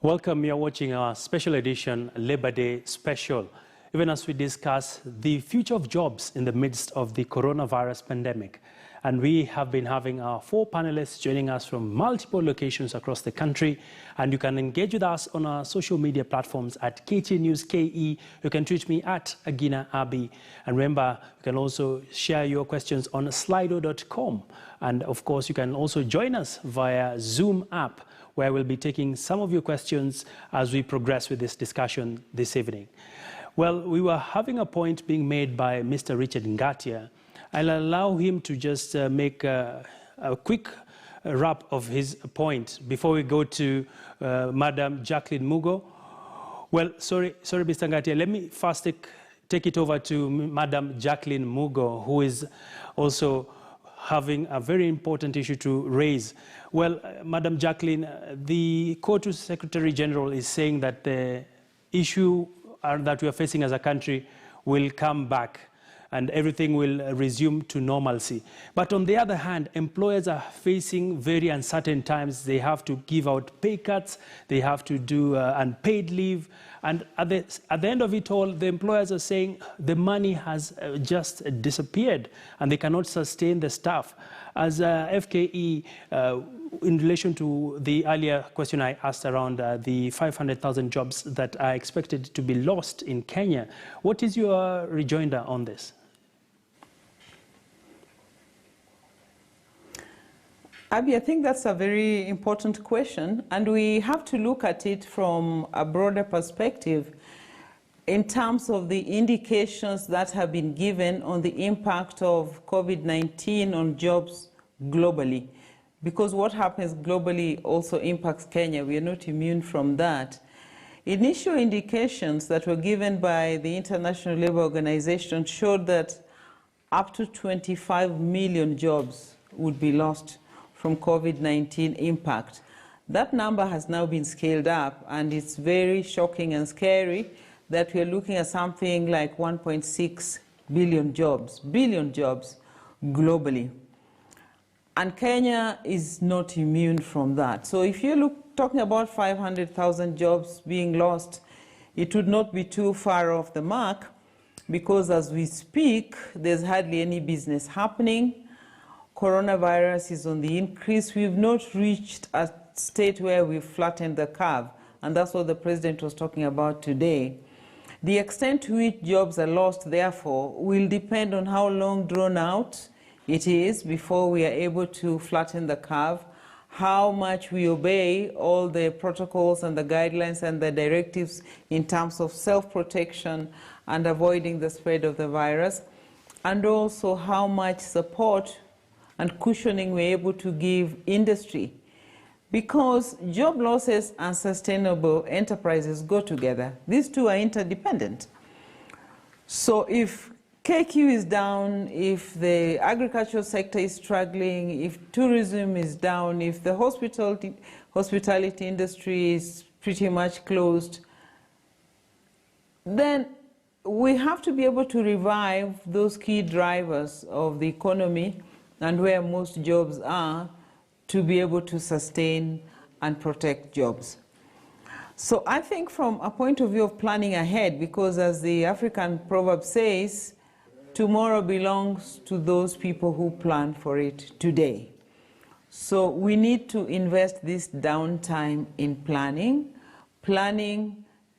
Welcome, you're watching our special edition Labor Day special, even as we discuss the future of jobs in the midst of the coronavirus pandemic. And we have been having our 4 panelists joining us from multiple locations across the country. And you can engage with us on our social media platforms at KT News KE. You can tweet me at Agina Abi. And remember, you can also share your questions on slido.com. And of course, you can also join us via Zoom app, where we'll be taking some of your questions as we progress with this discussion this evening. Well, we were having a point being made by Mr. Richard Ngatia. I'll allow him to just make a quick wrap of his point before we go to Madam Jacqueline Mugo. Well, sorry, Mr. Ngatia, let me first take it over to Madam Jacqueline Mugo, who is also having a very important issue to raise. Well, Madam Jacqueline, the COTU Secretary General is saying that the issue that we are facing as a country will come back and everything will resume to normalcy. But on the other hand, employers are facing very uncertain times. They have to give out pay cuts, they have to do unpaid leave, and at the end of it all, the employers are saying the money has just disappeared and they cannot sustain the staff. As FKE, in relation to the earlier question I asked around the 500,000 jobs that are expected to be lost in Kenya, what is your rejoinder on this? Abby, I think that's a very important question, and we have to look at it from a broader perspective in terms of the indications that have been given on the impact of COVID-19 on jobs globally. Because what happens globally also impacts Kenya. We are not immune from that. Initial indications that were given by the International Labour Organization showed that up to 25 million jobs would be lost from COVID-19 impact. That number has now been scaled up, and it's very shocking and scary that we're looking at something like 1.6 billion jobs globally. And Kenya is not immune from that. So if you're talking about 500,000 jobs being lost, it would not be too far off the mark, because as we speak, there's hardly any business happening. Coronavirus is on the increase. We've not reached a state where we've flattened the curve, and that's what the President was talking about today. The extent to which jobs are lost, therefore, will depend on how long drawn out it is before we are able to flatten the curve, how much we obey all the protocols and the guidelines and the directives in terms of self-protection and avoiding the spread of the virus, and also how much support and cushioning we're able to give industry. Because job losses and sustainable enterprises go together. These two are interdependent. So if KQ is down, if the agricultural sector is struggling, if tourism is down, if the hospitality industry is pretty much closed, then we have to be able to revive those key drivers of the economy and where most jobs are, to be able to sustain and protect jobs. So I think from a point of view of planning ahead, because as the African proverb says, tomorrow belongs to those people who plan for it today. So we need to invest this downtime in planning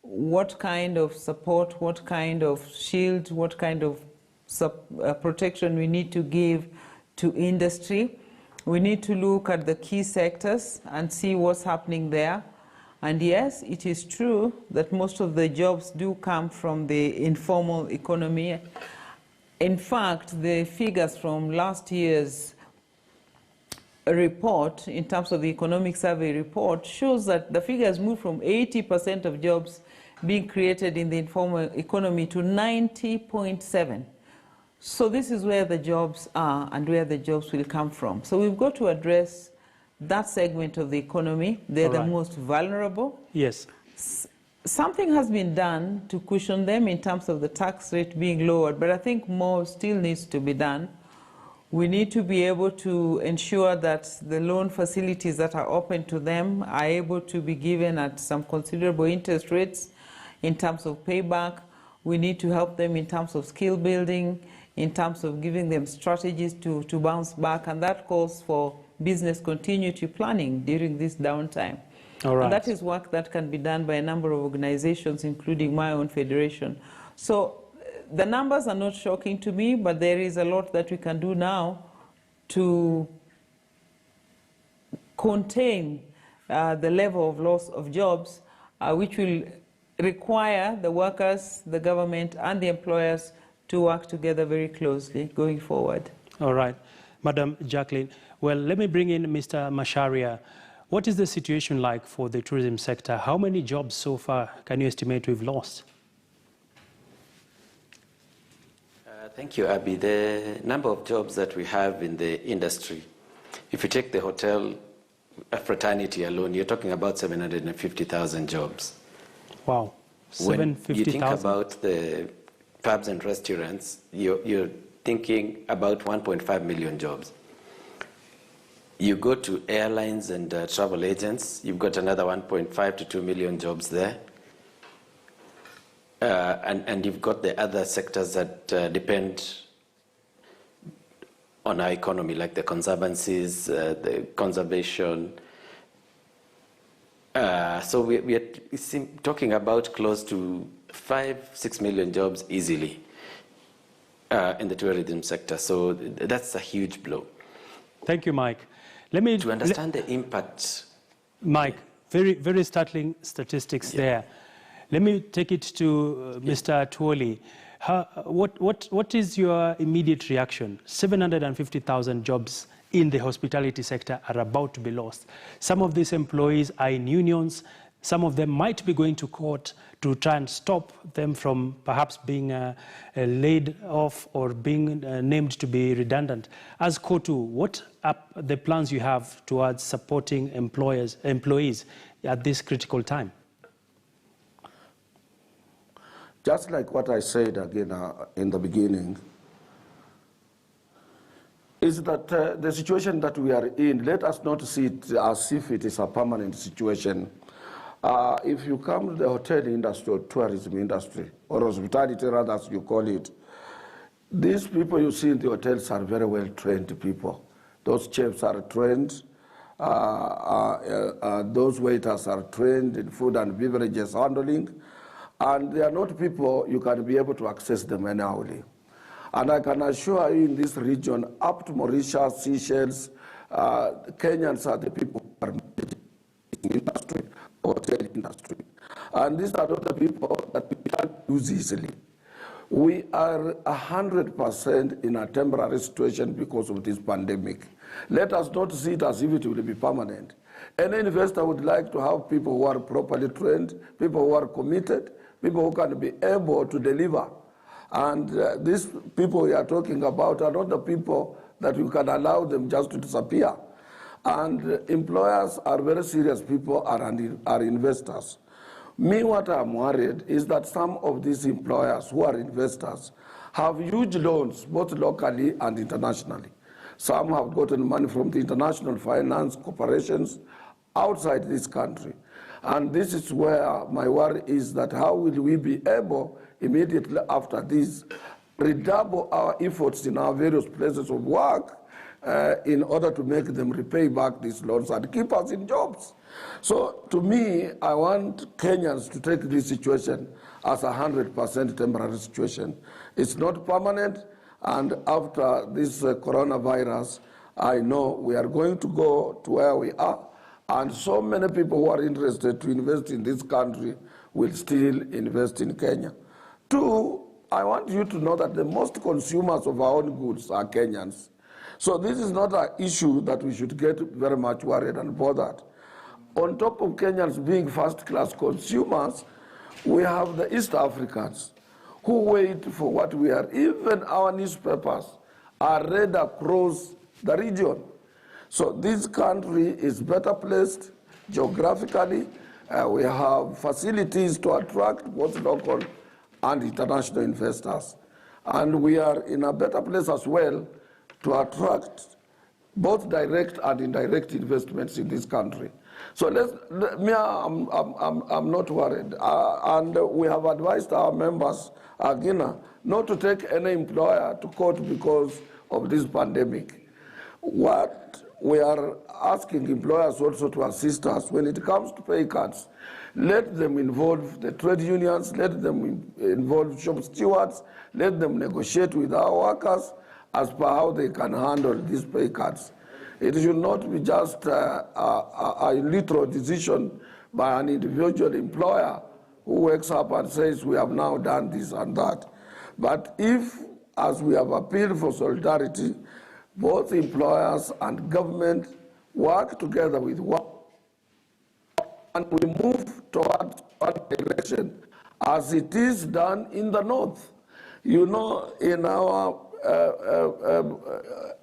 what kind of support, what kind of shield, what kind of protection we need to give to industry. We need to look at the key sectors and see what's happening there. And yes, it is true that most of the jobs do come from the informal economy. In fact, the figures from last year's report, in terms of the economic survey report, shows that the figures moved from 80% of jobs being created in the informal economy to 90.7%. So this is where the jobs are and where the jobs will come from. So we've got to address that segment of the economy. They're the most vulnerable. Yes. Something has been done to cushion them in terms of the tax rate being lowered, but I think more still needs to be done. We need to be able to ensure that the loan facilities that are open to them are able to be given at some considerable interest rates in terms of payback. We need to help them in terms of skill building, in terms of giving them strategies to bounce back, and that calls for business continuity planning during this downtime. All right. And that is work that can be done by a number of organizations, including my own federation. So the numbers are not shocking to me, but there is a lot that we can do now to contain the level of loss of jobs, which will require the workers, the government, and the employers to work together very closely going forward. All right. Madam Jacqueline, well, let me bring in Mr. Masharia. What is the situation like for the tourism sector? How many jobs so far can you estimate we've lost? Thank you, Abby. The number of jobs that we have in the industry, if you take the hotel fraternity alone, you're talking about 750,000 jobs. Wow, 750,000. When you think about the pubs and restaurants, you're thinking about 1.5 million jobs. You go to airlines and travel agents, you've got another 1.5 to 2 million jobs there. And you've got the other sectors that depend on our economy, like the conservancies, the conservation. So we are talking about close to 5-6 million jobs easily in the tourism sector. So that's a huge blow. Thank you, Mike. To understand the impact. Mike, very startling statistics there. Let me take it to Mr. Tuoli. What is your immediate reaction? 750,000 jobs in the hospitality sector are about to be lost. Some of these employees are in unions. Some of them might be going to court to try and stop them from perhaps being laid off or being named to be redundant. As KOTU, what are the plans you have towards supporting employees at this critical time? Just like what I said again in the beginning, is that the situation that we are in, let us not see it as if it is a permanent situation. If you come to the hotel industry or tourism industry, or hospitality rather as you call it, these people you see in the hotels are very well trained people. Those chefs are trained, those waiters are trained in food and beverages handling, and they are not people you can be able to access them anyhowly. And I can assure you in this region, up to Mauritius, Seychelles, Kenyans are the people who are in industry, hotel industry. And these are not the people that we can't use easily. We are 100% in a temporary situation because of this pandemic. Let us not see it as if it will be permanent. Any investor would like to have people who are properly trained, people who are committed, people who can be able to deliver. And these people we are talking about are not the people that you can allow them just to disappear. And employers are very serious people, are investors. Me, what I'm worried is that some of these employers who are investors have huge loans, both locally and internationally. Some have gotten money from the international finance corporations outside this country. And this is where my worry is, that how will we be able, immediately after this, redouble our efforts in our various places of work in order to make them repay back these loans and keep us in jobs. So to me, I want Kenyans to take this situation as a 100% temporary situation. It's not permanent, and after this coronavirus, I know we are going to go to where we are, and so many people who are interested to invest in this country will still invest in Kenya. Two, I want you to know that the most consumers of our own goods are Kenyans. So this is not an issue that we should get very much worried and bothered. On top of Kenyans being first-class consumers, we have the East Africans who wait for what we are. Even our newspapers are read across the region. So this country is better placed geographically. We have facilities to attract both local and international investors. And we are in a better place as well to attract both direct and indirect investments in this country. So I'm not worried. And we have advised our members, Guinea, not to take any employer to court because of this pandemic. What we are asking employers also to assist us when it comes to pay cuts, let them involve the trade unions, let them involve shop stewards, let them negotiate with our workers as per how they can handle these pay cuts. It should not be just a literal decision by an individual employer who wakes up and says, we have now done this and that. But if, as we have appealed for solidarity, both employers and government work together with one, and we move towards one direction, as it is done in the north. You know, in our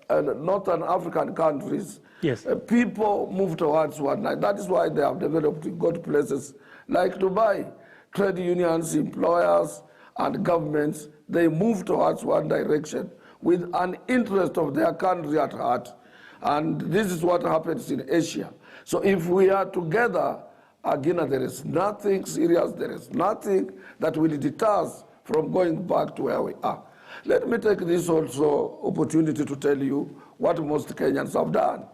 Northern African countries, yes, people move towards one. That is why they have developed good places like Dubai. Trade unions, employers, and governments, they move towards one direction with an interest of their country at heart. And this is what happens in Asia. So if we are together, again, there is nothing serious, there is nothing that will deter us from going back to where we are. Let me take this also opportunity to tell you what most Kenyans have done.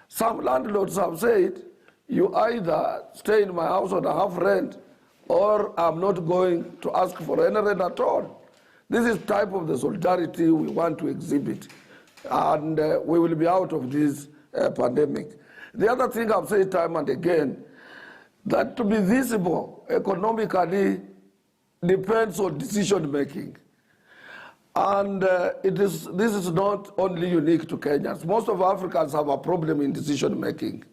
Some landlords have said, you either stay in my house on a half rent, or I'm not going to ask for any rent at all. This is type of the solidarity we want to exhibit, and we will be out of this pandemic. The other thing I've said time and again, that to be visible economically depends on decision making. And this is not only unique to Kenyans. Most of Africans have a problem in decision making.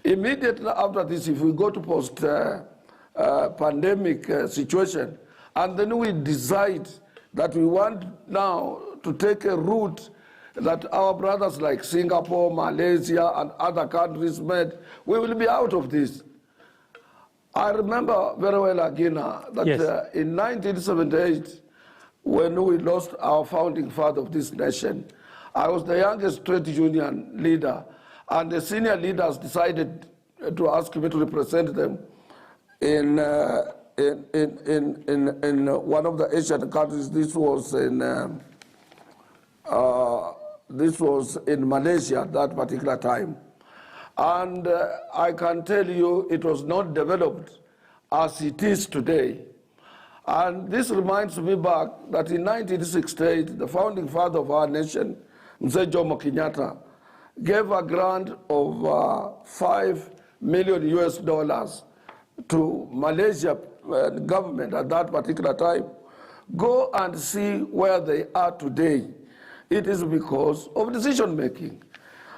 Immediately after this, if we go to post-pandemic situation, and then we decide that we want now to take a route that our brothers like Singapore, Malaysia, and other countries made, we will be out of this. I remember very well, Agina, that yes, in 1978, when we lost our founding father of this nation, I was the youngest trade union leader, and the senior leaders decided to ask me to represent them in one of the Asian countries. This was in Malaysia at that particular time. And I can tell you it was not developed as it is today. And this reminds me back that in 1968, the founding father of our nation, Mzee Jomo Kenyatta, gave a grant of $5 million to Malaysia government at that particular time. Go and see where they are today. It is because of decision making.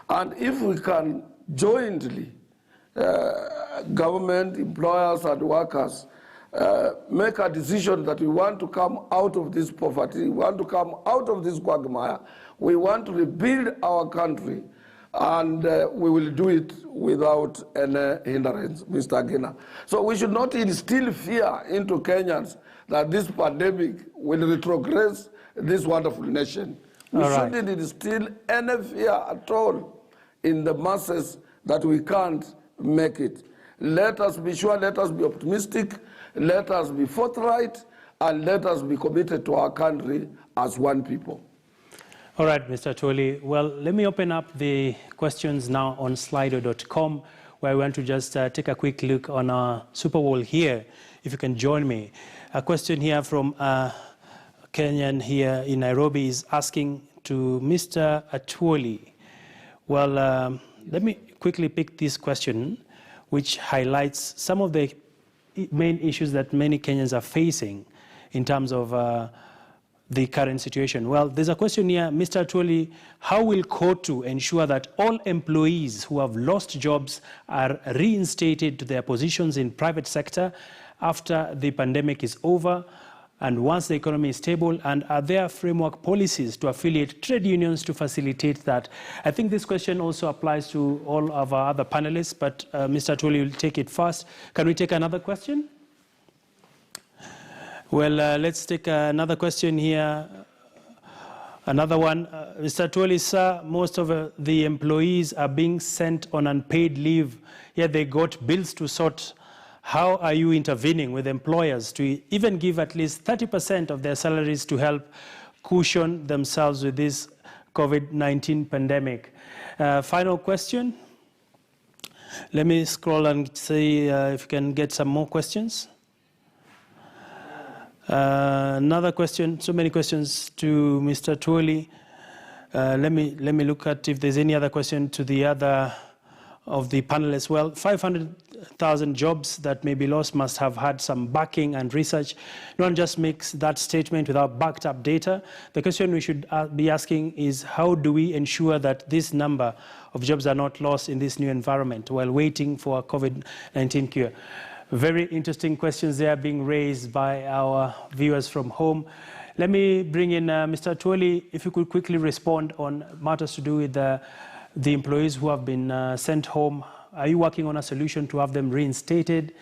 And if we can jointly, government, employers, and workers, make a decision that we want to come out of this poverty, we want to come out of this quagmire, we want to rebuild our country, and we will do it without any hindrance, Mr. Gina. So we should not instill fear into Kenyans that this pandemic will retrogress this wonderful nation. We shouldn't instill any fear at all in the masses that we can't make it. Let us be sure, let us be optimistic, let us be forthright, and let us be committed to our country as one people. All right, Mr. Atwoli. Well, let me open up the questions now on slido.com, where I want to just take a quick look on our super wall here, if you can join me. A question here from Kenyan here in Nairobi is asking to Mr. Atwoli. Well, let me quickly pick this question, which highlights some of the main issues that many Kenyans are facing in terms of the current situation. Well, there's a question here, Mr. Atwoli, how will KOTU ensure that all employees who have lost jobs are reinstated to their positions in private sector after the pandemic is over and once the economy is stable, and are there framework policies to affiliate trade unions to facilitate that? I think this question also applies to all of our other panelists, but Mr. Atwoli will take it first. Can we take another question? Well, let's take another question here. Another one, Mr. Tuoli, sir, most of the employees are being sent on unpaid leave, yet they got bills to sort. How are you intervening with employers to even give at least 30% of their salaries to help cushion themselves with this COVID-19 pandemic? Final question. Let me scroll and see if you can get some more questions. Another question, so many questions to Mr. Tuoli. Let me look at if there's any other question to the other of the panel as well. 500,000 jobs that may be lost must have had some backing and research. No one just makes that statement without backed up data. The question we should be asking is, how do we ensure that this number of jobs are not lost in this new environment while waiting for a COVID-19 cure? Very interesting questions there being raised by our viewers from home. Let me bring in Mr. Tuoli, if you could quickly respond on matters to do with the employees who have been sent home. Are you working on a solution to have them reinstated?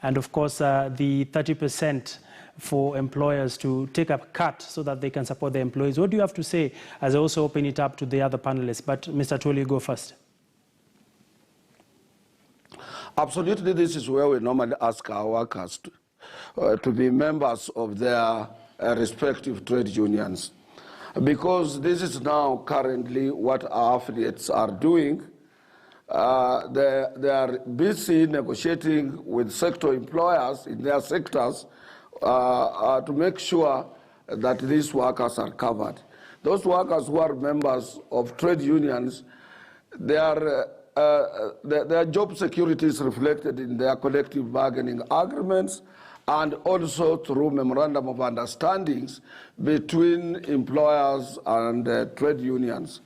And of course, the 30% for employers to take a cut so that they can support their employees. What do you have to say as I also open it up to the other panelists? But Mr. Tuoli, you go first. Absolutely, this is where we normally ask our workers to be members of their respective trade unions. Because this is now currently what our affiliates are doing. They are busy negotiating with sector employers in their sectors to make sure that these workers are covered. Those workers who are members of trade unions, their job security is reflected in their collective bargaining agreements and also through memorandum of understandings between employers and trade unions.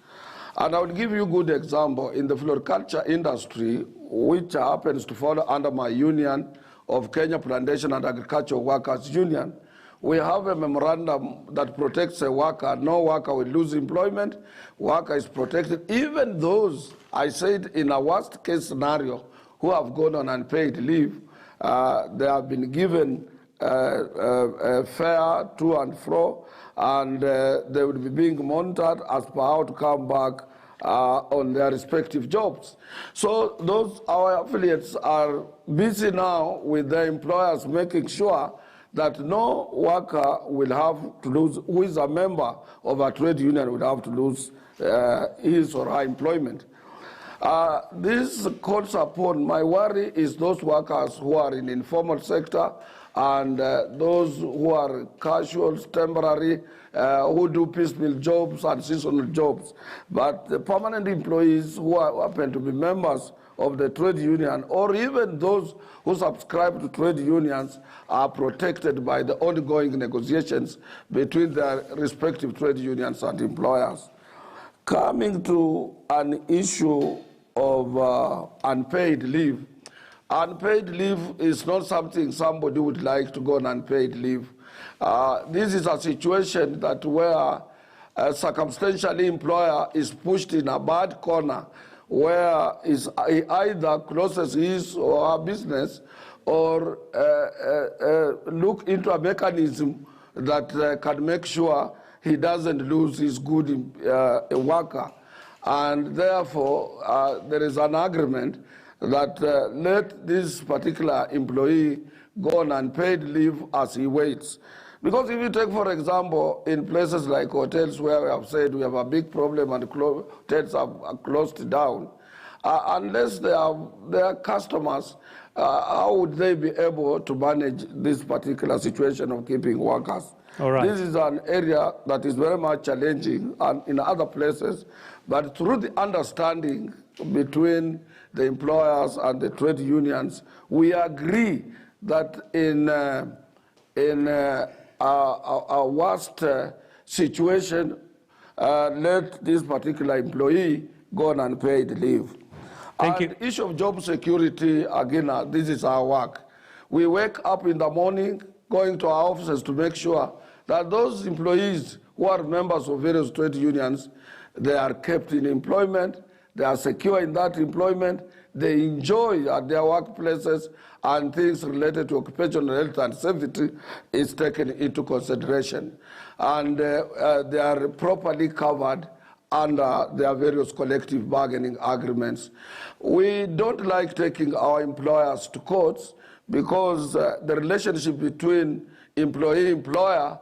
And I will give you a good example. In the floriculture industry, which happens to fall under my union of Kenya Plantation and Agricultural Workers Union, we have a memorandum that protects a worker. No worker will lose employment. Worker is protected. Even those, I said, in a worst case scenario, who have gone on unpaid leave, they have been given a fare to and fro, and they will be being monitored as per how to come back on their respective jobs. So those our affiliates are busy now with their employers making sure that no worker will have to lose, who is a member of a trade union will have to lose his or her employment. This calls upon, my worry is those workers who are in informal sector and those who are casuals, temporary, who do piecemeal jobs and seasonal jobs. But the permanent employees who happen to be members of the trade union, or even those who subscribe to trade unions, are protected by the ongoing negotiations between their respective trade unions and employers. Coming to an issue of unpaid leave. Unpaid leave is not something somebody would like to go on unpaid leave. This is a situation that where circumstantially employer is pushed in a bad corner where is either closes his or her business or look into a mechanism that can make sure he doesn't lose his good worker. And therefore, there is an agreement that let this particular employee go on unpaid leave as he waits. Because if you take, for example, in places like hotels where we have said we have a big problem and hotels are closed down, unless they are their customers, how would they be able to manage this particular situation of keeping workers? All right. This is an area that is very much challenging in other places, but through the understanding between the employers and the trade unions, we agree that in a worst situation, let this particular employee go on unpaid leave. Thank you. The issue of job security, again, this is our work. We wake up in the morning, going to our offices to make sure that those employees who are members of various trade unions, they are kept in employment, they are secure in that employment, they enjoy at their workplaces, and things related to occupational health and safety is taken into consideration. and they are properly covered under their various collective bargaining agreements. We don't like taking our employers to courts because the relationship between employee-employer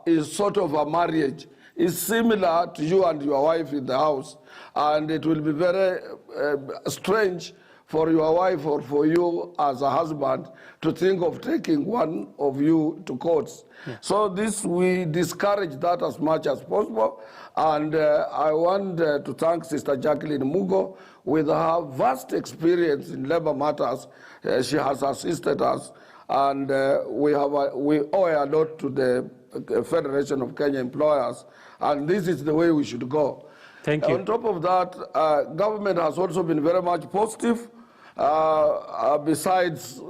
is sort of a marriage. It's similar to you and your wife in the house, and it will be very strange for your wife or for you as a husband to think of taking one of you to courts. Yeah. So we discourage that as much as possible, and I want to thank Sister Jacqueline Mugo. With her vast experience in labor matters, she has assisted us, and we owe a lot to the Federation of Kenya Employers, and this is the way we should go. Thank you. On top of that, government has also been very much positive. Besides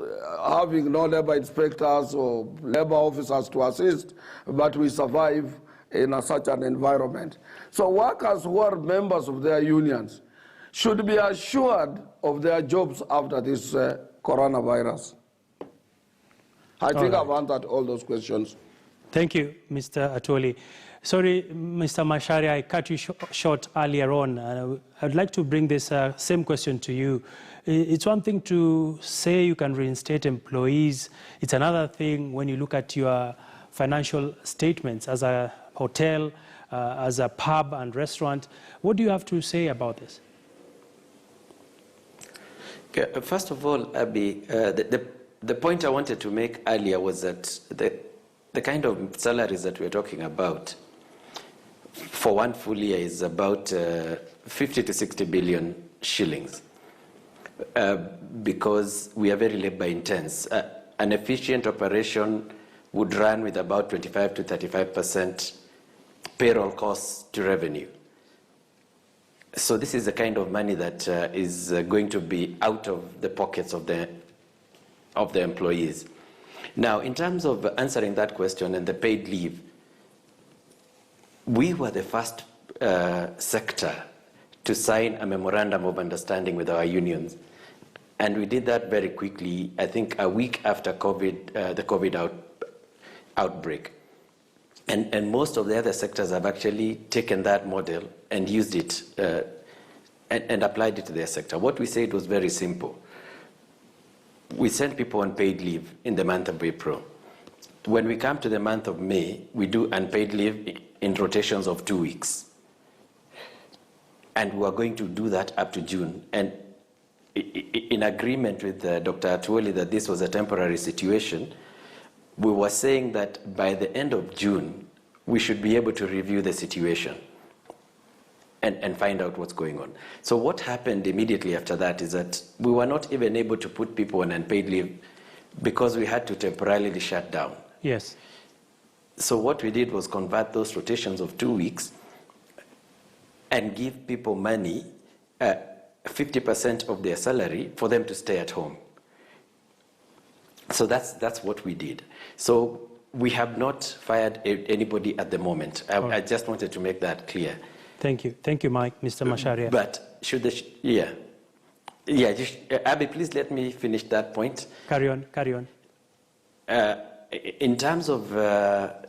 having no labor inspectors or labor officers to assist, but we survive in such an environment. So workers who are members of their unions should be assured of their jobs after this coronavirus. I think I've answered all those questions. Thank you, Mr. Atwoli. Sorry, Mr. Macharia, I cut you short earlier on. I'd like to bring this same question to you. It's one thing to say you can reinstate employees. It's another thing when you look at your financial statements as a hotel, as a pub and restaurant. What do you have to say about this? Okay, first of all, Abby, the point I wanted to make earlier was that the kind of salaries that we're talking about for one full year is about 50 to 60 billion shillings because we are very labor intense. An efficient operation would run with about 25 to 35% payroll costs to revenue. So this is the kind of money that is going to be out of the pockets of the employees. Now, in terms of answering that question and the paid leave, we were the first sector to sign a memorandum of understanding with our unions. And we did that very quickly, I think a week after the COVID outbreak. And most of the other sectors have actually taken that model and used it and applied it to their sector. What we said was very simple. We send people on paid leave in the month of April. When we come to the month of May, we do unpaid leave in rotations of 2 weeks. And we are going to do that up to June. And in agreement with Dr. Atwoli that this was a temporary situation, we were saying that by the end of June, we should be able to review the situation and find out what's going on. So what happened immediately after that is that we were not even able to put people on unpaid leave because we had to temporarily shut down. Yes. So what we did was convert those rotations of 2 weeks and give people money, 50% of their salary for them to stay at home. So that's what we did. So we have not fired anybody at the moment. I just wanted to make that clear. Thank you. Thank you, Mike. Mr. Macharia. But should Abby, please let me finish that point. Carry on. In terms of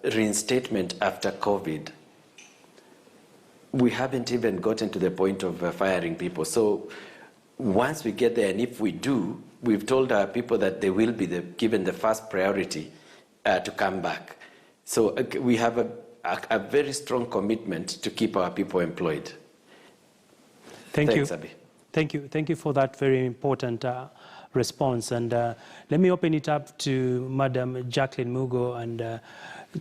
reinstatement after COVID, we haven't even gotten to the point of firing people. So once we get there, and if we do, we've told our people that they will be given the first priority to come back. So we have a very strong commitment to keep our people employed. Thanks, Abby. Thank you for that very important response. And let me open it up to Madam Jacqueline Mugo and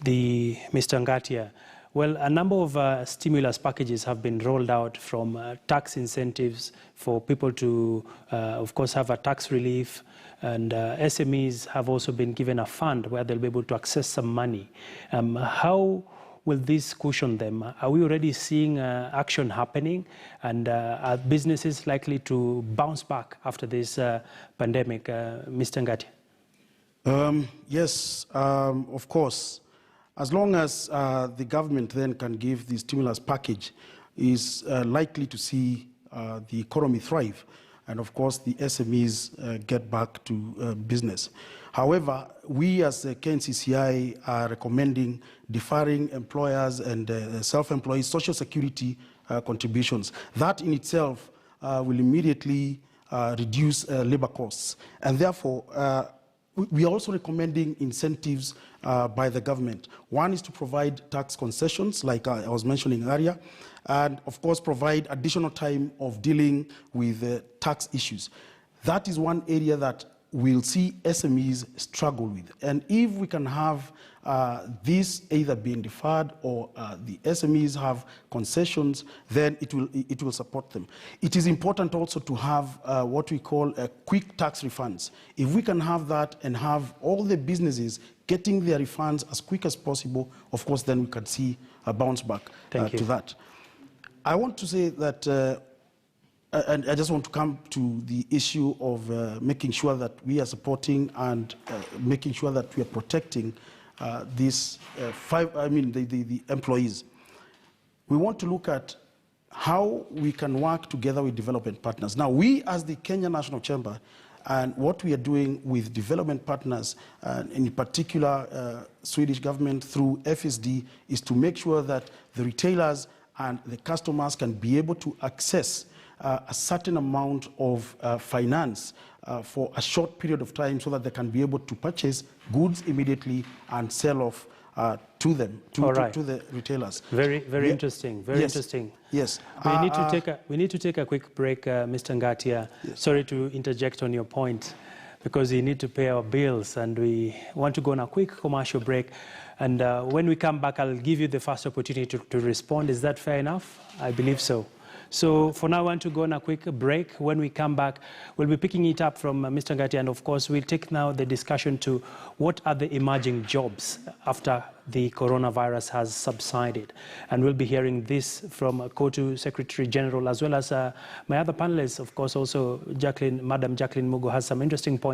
Mr. Ngatia. Well, a number of stimulus packages have been rolled out, from tax incentives for people to, of course, have a tax relief, and SMEs have also been given a fund where they'll be able to access some money. How will this cushion them? Are we already seeing action happening, and are businesses likely to bounce back after this pandemic? Mr. Ngatia. Yes, of course. As long as the government then can give the stimulus package, is likely to see the economy thrive. and of course the SMEs get back to business. However, we as KNCCI are recommending deferring employers and self-employed social security contributions. That in itself will immediately reduce labor costs, and therefore we are also recommending incentives by the government. One is to provide tax concessions, like I was mentioning earlier, and of course provide additional time of dealing with tax issues. That is one area that we'll see SMEs struggle with. And if we can have this either being deferred or the SMEs have concessions, then it will support them. It is important also to have what we call quick tax refunds. If we can have that and have all the businesses getting their refunds as quick as possible, of course, then we can see a bounce back to that. I want to say that and I just want to come to the issue of making sure that we are supporting and making sure that we are protecting the employees. We want to look at how we can work together with development partners. Now, we as the Kenya National Chamber, and what we are doing with development partners, in particular Swedish government through FSD, is to make sure that the retailers and the customers can be able to access a certain amount of finance for a short period of time so that they can be able to purchase goods immediately and sell off to them, to the retailers. Very interesting, very interesting. Yes. We need to take a quick break, Mr. Ngatia. Yes. Sorry to interject on your point, because we need to pay our bills and we want to go on a quick commercial break. And when we come back, I'll give you the first opportunity to respond. Is that fair enough? I believe so. So for now, I want to go on a quick break. When we come back, we'll be picking it up from Mr. Ngati, and of course, we'll take now the discussion to what are the emerging jobs after the coronavirus has subsided. And we'll be hearing this from KOTU Secretary General, as well as my other panelists. Of course, also Madam Jacqueline Mugo has some interesting points.